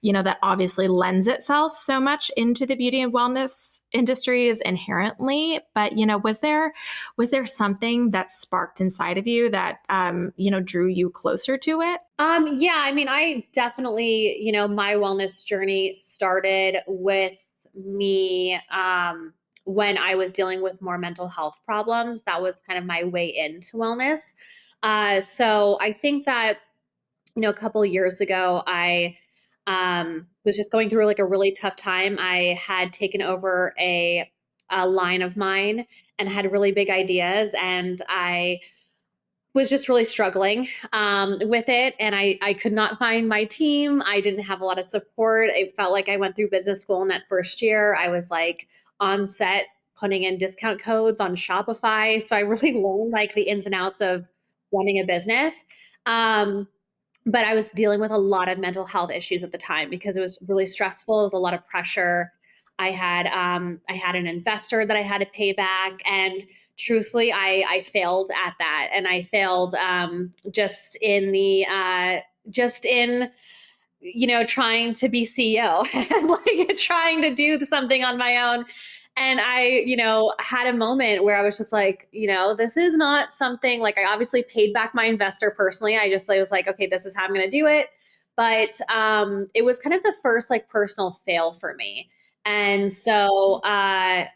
that obviously lends itself so much into the beauty and wellness industries inherently. But, was there something that sparked inside of you that, drew you closer to it? Yeah, I mean, I definitely, my wellness journey started with me when I was dealing with more mental health problems. That was kind of my way into wellness. So I think that, a couple of years ago, I was just going through like a really tough time. I had taken over a line of mine and had really big ideas, and I was just really struggling with it. And I could not find my team. I didn't have a lot of support. It felt like I went through business school in that first year. I was like on set putting in discount codes on Shopify. So I really learned like the ins and outs of running a business. Um, but I was dealing with a lot of mental health issues at the time because it was really stressful. It was a lot of pressure. I had an investor that I had to pay back, and truthfully, I failed at that, and I failed just in trying to be CEO and like trying to do something on my own. And I, had a moment where I was just like, this is not something like I obviously paid back my investor personally. I was like, okay, this is how I'm going to do it. But it was kind of the first like personal fail for me. And so, I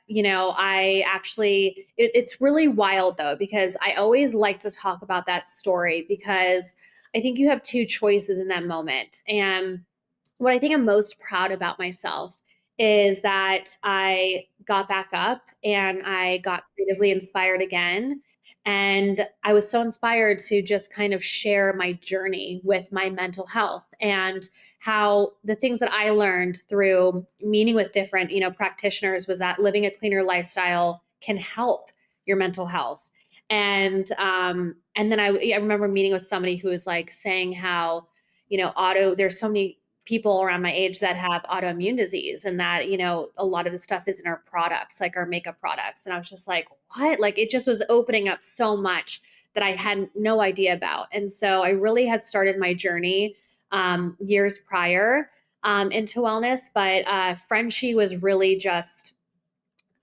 actually, it's really wild though, because I always like to talk about that story because I think you have two choices in that moment. And what I think I'm most proud about myself is that I got back up and I got creatively inspired again. And I was so inspired to just kind of share my journey with my mental health and how the things that I learned through meeting with different, practitioners was that living a cleaner lifestyle can help your mental health. And then I remember meeting with somebody who was like saying how, there's so many people around my age that have autoimmune disease and that, a lot of the stuff is in our products, like our makeup products. And I was just like, what? Like it just was opening up so much that I had no idea about. And so I really had started my journey years prior into wellness, but Frenchie was really just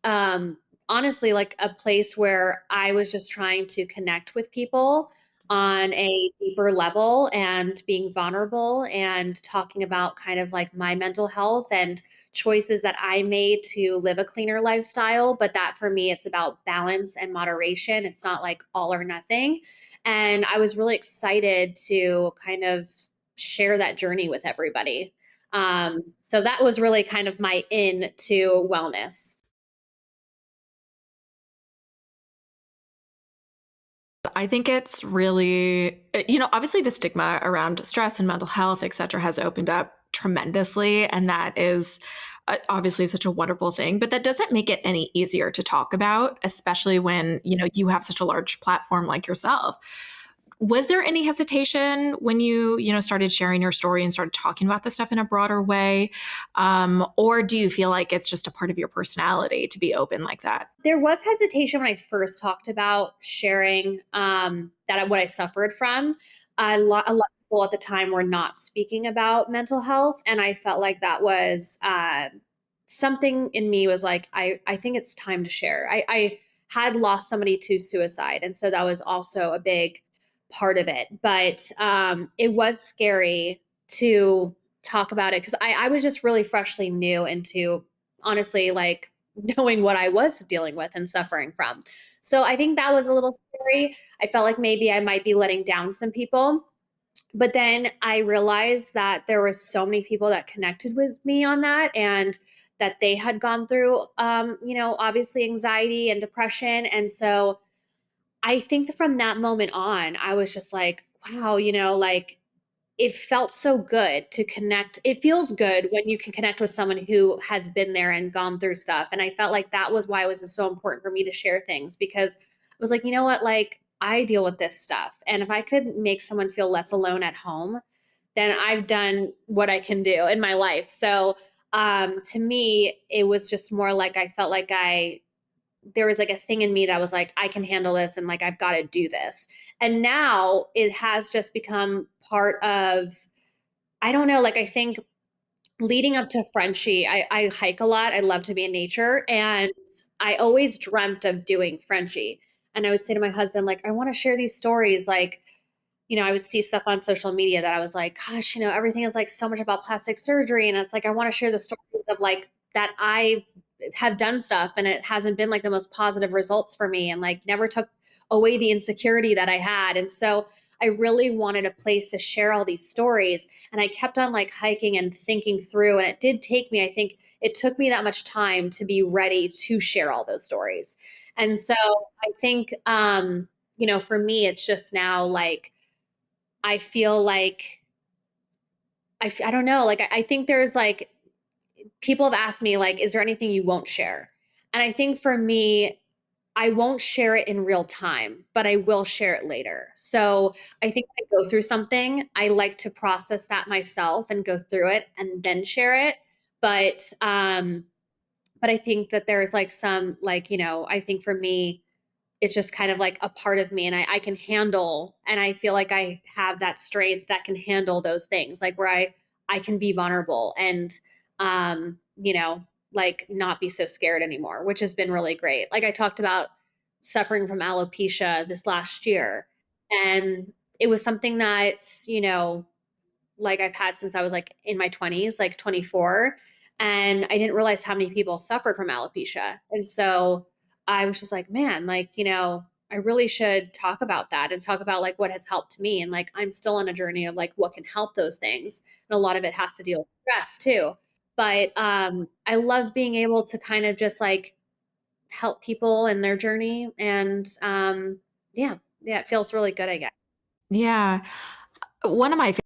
um, honestly like a place where I was just trying to connect with people on a deeper level and being vulnerable and talking about kind of like my mental health and choices that I made to live a cleaner lifestyle. But that for me, it's about balance and moderation. It's not like all or nothing. And I was really excited to kind of share that journey with everybody. So that was really kind of my in to wellness. I think it's really, obviously the stigma around stress and mental health, et cetera, has opened up tremendously. And that is obviously such a wonderful thing, but that doesn't make it any easier to talk about, especially when, you have such a large platform like yourself. Was there any hesitation when you started sharing your story and started talking about this stuff in a broader way? Or do you feel like it's just a part of your personality to be open like that? There was hesitation when I first talked about sharing that what I suffered from. A lot of people at the time were not speaking about mental health, and I felt like that was something in me was like, I think it's time to share. I had lost somebody to suicide, and so that was also a big part of it. But it was scary to talk about it because I was just really freshly new into honestly like knowing what I was dealing with and suffering from. So I think that was a little scary. I felt like maybe I might be letting down some people. But then I realized that there were so many people that connected with me on that and that they had gone through, obviously anxiety and depression. And so I think that from that moment on, I was just like, wow, like it felt so good to connect. It feels good when you can connect with someone who has been there and gone through stuff. And I felt like that was why it was so important for me to share things because I was like, you know what, like I deal with this stuff. And if I could make someone feel less alone at home, then I've done what I can do in my life. So to me, it was just more like I felt like there was like a thing in me that was like, I can handle this and like I've got to do this. And now it has just become part of, I don't know, like I think leading up to Frenchie, I hike a lot. I love to be in nature. And I always dreamt of doing Frenchie. And I would say to my husband, like, I want to share these stories. Like, I would see stuff on social media that I was like, gosh, everything is like so much about plastic surgery. And it's like, I want to share the stories of like that I have done stuff and it hasn't been like the most positive results for me and like never took away the insecurity that I had. And so I really wanted a place to share all these stories. And I kept on like hiking and thinking through. And it did take me, I think it took me that much time to be ready to share all those stories. And so I think, for me, it's just now like, I feel like I don't know, like I think there's like people have asked me like, is there anything you won't share? And I think for me, I won't share it in real time, but I will share it later. So I think when I go through something, I like to process that myself and go through it and then share it. But I think that there's like some like, I think for me, it's just kind of like a part of me and I can handle and I feel like I have that strength that can handle those things like where I can be vulnerable and like not be so scared anymore, which has been really great. Like I talked about suffering from alopecia this last year and it was something that like I've had since I was like in my 20s, like 24. And I didn't realize how many people suffered from alopecia. And so I was just like, man, like, I really should talk about that and talk about like what has helped me. And like, I'm still on a journey of like what can help those things. And a lot of it has to deal with stress too. But I love being able to kind of just like help people in their journey. And yeah, it feels really good, I guess. Yeah. One of my